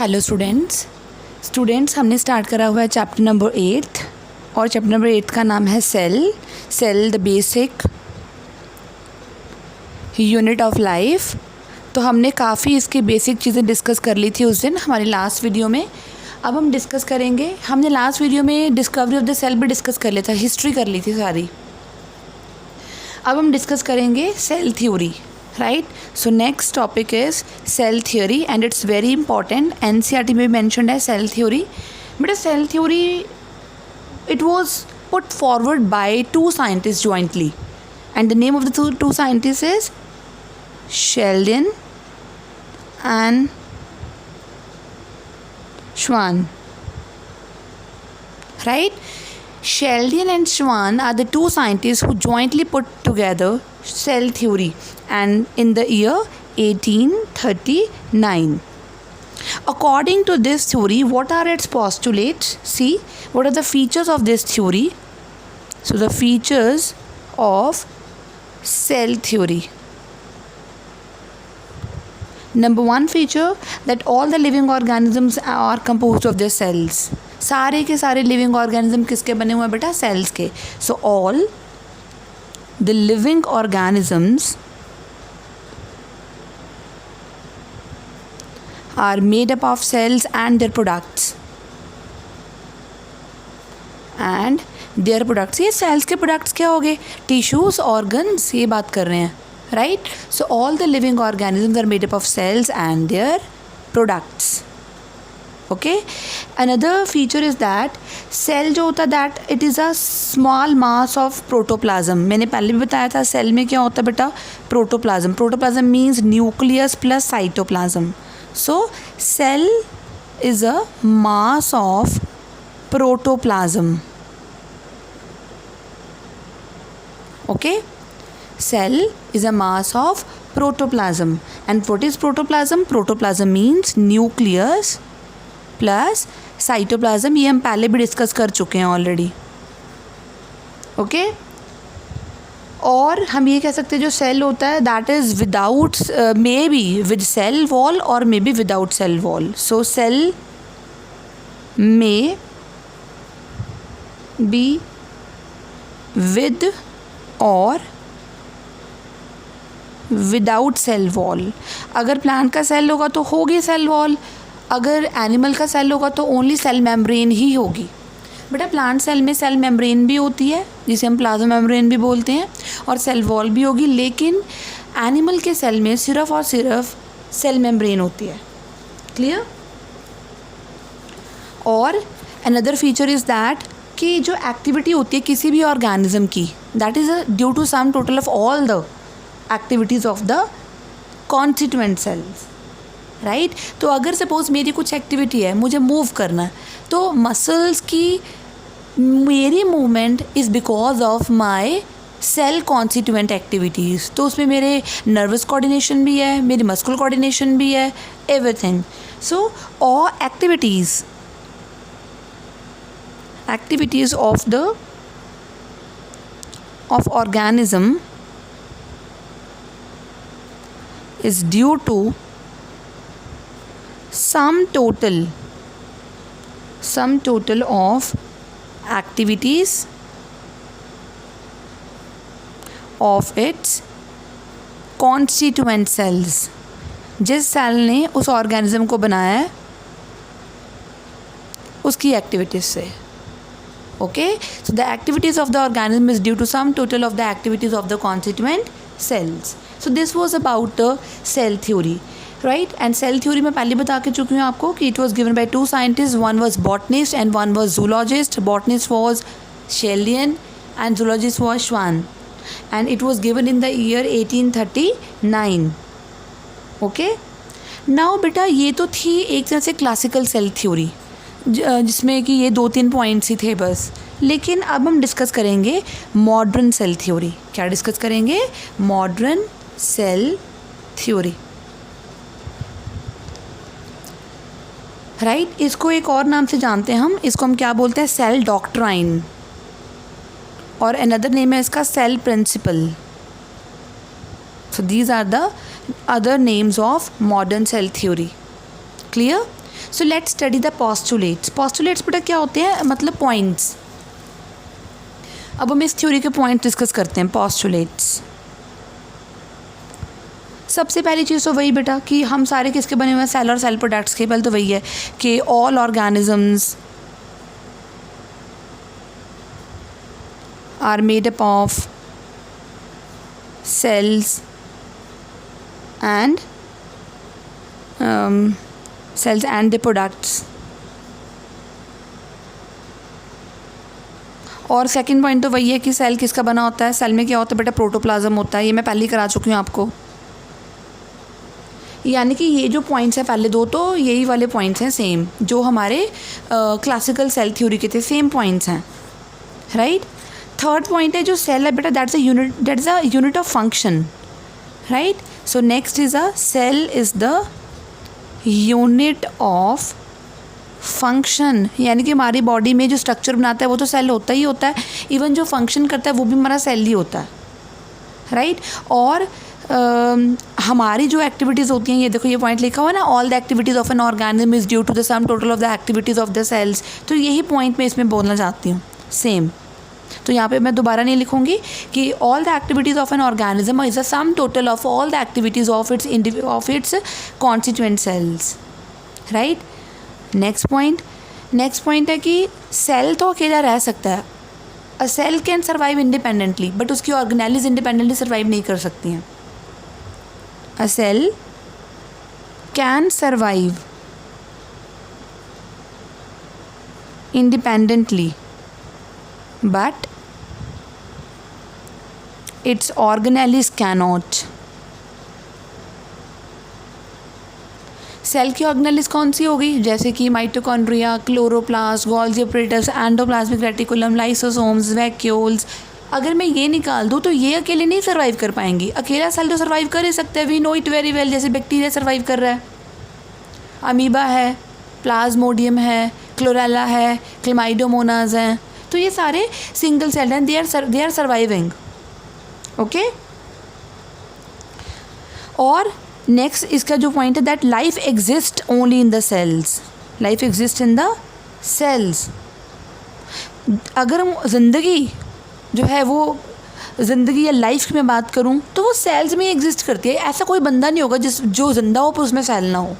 Hello students हमने start करा हुआ है चैप्टर नंबर 8 और चैप्टर नंबर 8 का नाम है cell the basic unit of life. तो हमने काफ़ी इसकी बेसिक चीज़ें डिस्कस कर ली थी उस दिन हमारी लास्ट वीडियो में। अब हम डिस्कस करेंगे, हमने लास्ट वीडियो में डिस्कवरी ऑफ द सेल भी डिस्कस कर लिया था, हिस्ट्री कर ली थी सारी। अब हम डिस्कस करेंगे cell theory, right. So next topic is cell theory and it's very important. NCERT में मेंशन्ड है सेल थ्योरी। बेटा cell theory it was put forward by two scientist jointly and the name of the two scientist is Schleiden and Schwann, right? Sheldon and Schwann are the two scientists who jointly put together cell theory and in the year 1839. According to this theory, what are its postulates? See, what are the features of this theory? So the features of cell theory. Number one feature that all the living organisms are composed of their cells. सारे के सारे living organism किसके बने हुए हैं बेटा? Cells के। So all the living organisms are made up of cells and their products ये सेल्स के प्रोडक्ट्स क्या हो गए? टिश्यूज, ऑर्गन्स, ये बात कर रहे हैं, right. So all the living organisms are made up of cells and their products. Okay, another feature is that cell जो होता है that it is a small mass of protoplasm. मैंने पहले भी बताया था सेल में क्या होता है बेटा? Protoplasm means nucleus plus cytoplasm. So cell is a mass of protoplasm. Okay, cell is a mass of protoplasm and what is protoplasm? Protoplasm means nucleus plus cytoplasm। ये हम पहले भी डिस्कस कर चुके हैं ऑलरेडी, ओके। और हम ये कह सकते हैं जो सेल होता है that is without may be with cell wall or may be without cell wall. So cell may be with or without cell wall. अगर प्लांट का सेल होगा तो होगी सेल वॉल, अगर एनिमल का सेल होगा तो ओनली सेल मेम्ब्रेन ही होगी। बेटा प्लांट सेल में सेल मेम्ब्रेन भी होती है जिसे हम प्लाज्मा मेम्ब्रेन भी बोलते हैं और सेल वॉल भी होगी, लेकिन एनिमल के सेल में सिर्फ और सिर्फ सेल मेम्ब्रेन होती है। क्लियर? और अनदर फीचर इज़ दैट कि जो एक्टिविटी होती है किसी भी ऑर्गेनिज्म की that is due to sum total of all the activities of the constituent cells, right. तो अगर सपोज मेरी कुछ एक्टिविटी है, मुझे मूव करना है, तो मसल्स की मेरी movement is because of my cell constituent activities. तो उसमें मेरे नर्वस कोऑर्डिनेशन भी है, मेरी मस्कुलर कोऑर्डिनेशन भी है, everything. So all activities of organism is due to sum total of activities of its constituent cells। जिस सेल ने उस ऑर्गेनिज्म को बनाया है उसकी एक्टिविटीज से। Okay, so the activities of the organism is due to sum total of the activities of the constituent cells. So this was about the cell theory, right? And cell theory मैं पहले बता के चुकी हूँ आपको कि it was given by two scientists. One was botanist and one was zoologist. Botanist was Sheldon and zoologist was Schwann. And it was given in the year 1839. Okay? Now बेटा ये तो थी एक तरह से क्लासिकल सेल थ्योरी जिसमें कि ये 2-3 पॉइंट्स ही थे बस। लेकिन अब हम डिस्कस करेंगे मॉडर्न सेल थ्योरी। क्या डिस्कस करेंगे? Modern cell theory, right. इसको एक और नाम से जानते हैं हम, इसको हम क्या बोलते हैं? सेल डॉक्ट्राइन, और अनदर नेम है इसका cell principle. So these are the other names of modern cell theory. Clear? So let's study the postulates. Postulates बेटा क्या होते हैं, मतलब पॉइंट्स. अब हम इस थ्योरी के पॉइंट डिस्कस करते हैं. पोस्टुलेट्स, सबसे पहली चीज़ तो वही बेटा कि हम सारे किसके बने हुए हैं, सेल और सेल प्रोडक्ट्स के. पहले तो वही है कि all organisms are made up of cells and the products. और सेकंड पॉइंट तो वही है कि सेल किसका बना होता है. सेल में क्या होता है बेटा, प्रोटोप्लाज्म होता है. ये मैं पहले ही करा चुकी हूँ आपको. यानी कि ये जो पॉइंट्स हैं पहले दो, तो यही वाले पॉइंट्स हैं सेम जो हमारे क्लासिकल सेल थ्योरी के थे, सेम पॉइंट्स हैं, राइट. थर्ड पॉइंट है जो सेल है बेटा, that's a unit of function, right. So next is a cell is the unit of function. यानी कि हमारी बॉडी में जो स्ट्रक्चर बनाता है वो तो सेल होता ही होता है. इवन जो फंक्शन करता है वो भी हमारा सेल ही होता है, राइट. और हमारी जो एक्टिविटीज़ होती हैं, ये देखो ये पॉइंट लिखा हुआ है ना, all the activities of an organism is due to the sum total of the activities of the cells. तो यही पॉइंट मैं इसमें बोलना चाहती हूँ, सेम. तो यहाँ पे मैं दोबारा नहीं लिखूँगी कि all the activities of an organism is a sum total of all the activities of its constituent cells, right. Next point है कि सेल तो अकेला रह सकता है. A cell can survive independently, but उसकी ऑर्गेनेल्स इंडिपेंडेंटली सर्वाइव नहीं कर सकती हैं. A cell can survive independently, but its organelles cannot. सेल की ऑर्गेनेल्स कौन सी होगी, जैसे कि mitochondria, chloroplast, Golgi apparatus, endoplasmic reticulum, lysosomes, vacuoles. अगर मैं ये निकाल दूँ तो ये अकेले नहीं सर्वाइव कर पाएंगी. अकेला सेल तो सर्वाइव कर ही सकते हैं, we know it very well. जैसे बैक्टीरिया सर्वाइव कर रहा है, अमीबा है, प्लाज्मोडियम है, क्लोरेला है, क्लेमाइडोमोनाज हैं. तो ये सारे सिंगल सेल हैं, दे आर सर्वाइविंग, ओके. और नेक्स्ट इसका जो पॉइंट है that life exist only in the cells. Life exist in the cells. अगर हम ज़िंदगी जो है वो ज़िंदगी या लाइफ की मैं बात करूं तो वो सेल्स में एग्जिस्ट करती है. ऐसा कोई बंदा नहीं होगा जो ज़िंदा हो पर उसमें सेल ना हो.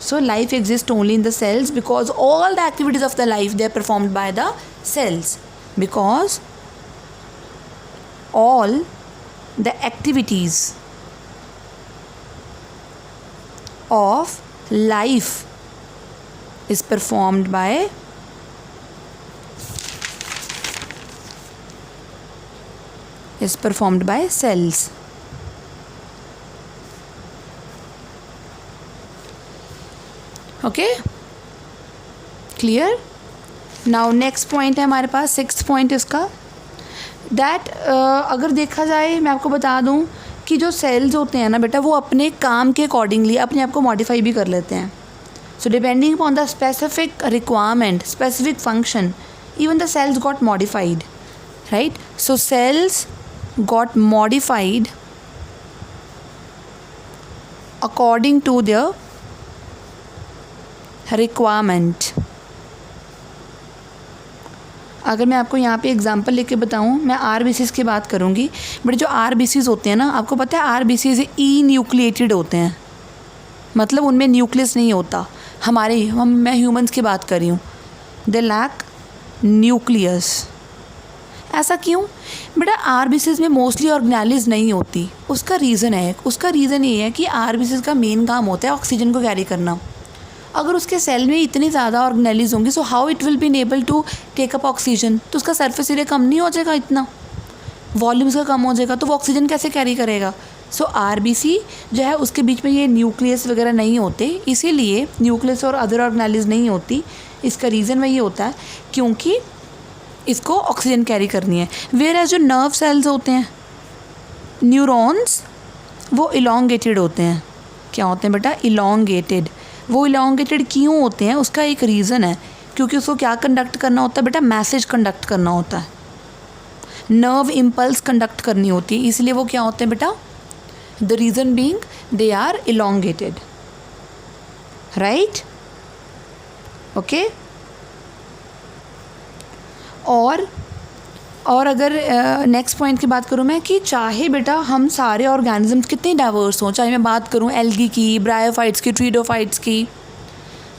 So life exists only in the cells because all the activities of the life they are performed by the cells, because all the activities of life is performed by cells. Okay, clear. Now next point है हमारे पास, sixth point इसका, that अगर देखा जाए मैं आपको बता दूं कि जो सेल्स होते हैं ना बेटा वो अपने काम के अकॉर्डिंगली अपने आप को मॉडिफाई भी कर लेते हैं. So depending upon the specific requirement, specific function, even the cells got modified, right. So cells got modified according to their requirement. अगर मैं आपको यहाँ पे एग्जांपल लेके बताऊँ, मैं आरबीसीज़ की बात करूँगी. बट जो आरबीसीज़ होते हैं ना, आपको पता है आरबीसीज़ ई न्यूक्लिएटेड होते हैं, मतलब उनमें न्यूक्लियस नहीं होता. मैं ह्यूमंस की बात कर रही हूँ, दे लैक न्यूक्लियस. ऐसा क्यों बेटा? आरबीसीज़ में मोस्टली ऑर्गेनेल्स नहीं होती. उसका रीज़न ये है कि आरबीसीज़ का मेन काम होता है ऑक्सीजन को कैरी करना. अगर उसके सेल में इतनी ज़्यादा ऑर्गेनेल्स होंगी, so how it will be able to take up oxygen. तो उसका सरफेस एरिया कम नहीं हो जाएगा, इतना वॉल्यूम्स का कम हो जाएगा, तो वो ऑक्सीजन कैसे कैरी करेगा. सो आरबीसी जो है उसके बीच में ये न्यूक्लियस वगैरह नहीं होते, इसीलिए न्यूक्लियस और अदर ऑर्गेनेल्स नहीं होती. इसका रीज़न वही होता है क्योंकि इसको ऑक्सीजन कैरी करनी है. वेयर एज जो नर्व सेल्स होते हैं, न्यूरॉन्स, वो इलोंगेटेड होते हैं. क्या होते हैं बेटा? इलोंगेटेड. वो इलोंगेटेड क्यों होते हैं? उसका एक रीज़न है, क्योंकि उसको क्या कंडक्ट करना होता है बेटा? मैसेज कंडक्ट करना होता है, नर्व इम्पल्स कंडक्ट करनी होती है, इसलिए वो क्या होते हैं बेटा? The reason being they are elongated, right. Okay. और अगर नेक्स्ट पॉइंट की बात करूँ मैं कि चाहे बेटा हम सारे ऑर्गेनिजम्स कितने डाइवर्स हों, चाहे मैं बात करूँ एल्गी की, ब्रायोफाइट्स की, ट्रीडोफाइट्स की,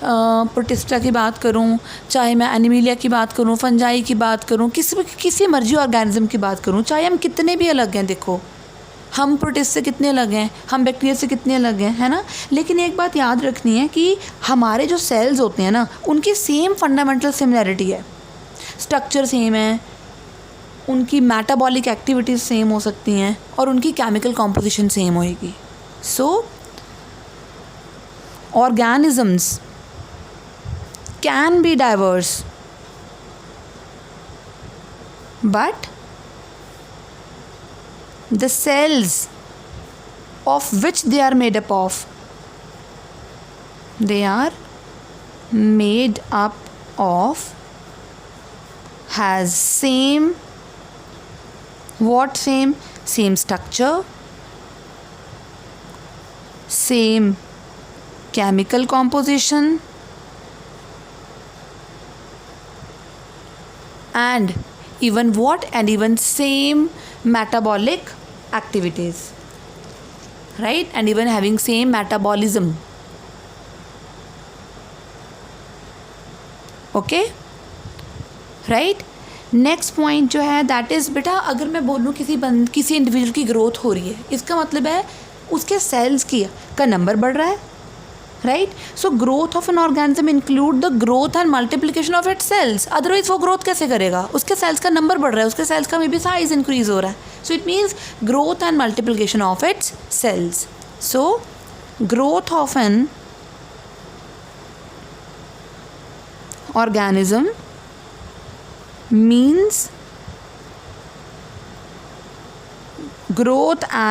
प्रोटिस्टा की बात करूँ, चाहे मैं एनिमिलिया की बात करूँ, फंजाई की बात करूँ, किसी मर्जी ऑर्गेनिज्म की बात करूँ, चाहे हम कितने भी अलग हैं, देखो हम प्रोटिस्ट से कितने अलग हैं, हम बैक्टीरिया से कितने अलग हैं, है ना। लेकिन एक बात याद रखनी है कि हमारे जो सेल्स होते हैं ना, उनकी सेम फंडामेंटल सिमिलैरिटी है, स्ट्रक्चर सेम है, उनकी मेटाबॉलिक एक्टिविटीज़ सेम हो सकती हैं और उनकी केमिकल कॉम्पोजिशन सेम होएगी। सो organisms can be diverse, but the cells of which they are made up of, they are made up of has same structure, same chemical composition, and even same metabolic activities, right, and even having same metabolism. Okay, right. Next point जो है that is बेटा, अगर मैं बोलूँ किसी individual की growth हो रही है, इसका मतलब है उसके सेल्स का नंबर बढ़ रहा है, right. So growth of an organism include the growth and multiplication of its cells, otherwise वो ग्रोथ कैसे करेगा, उसके सेल्स का नंबर बढ़ रहा है, उसके सेल्स का मे बी साइज इंक्रीज हो रहा है। So it means growth and multiplication of its cells. So growth of an organism means growth and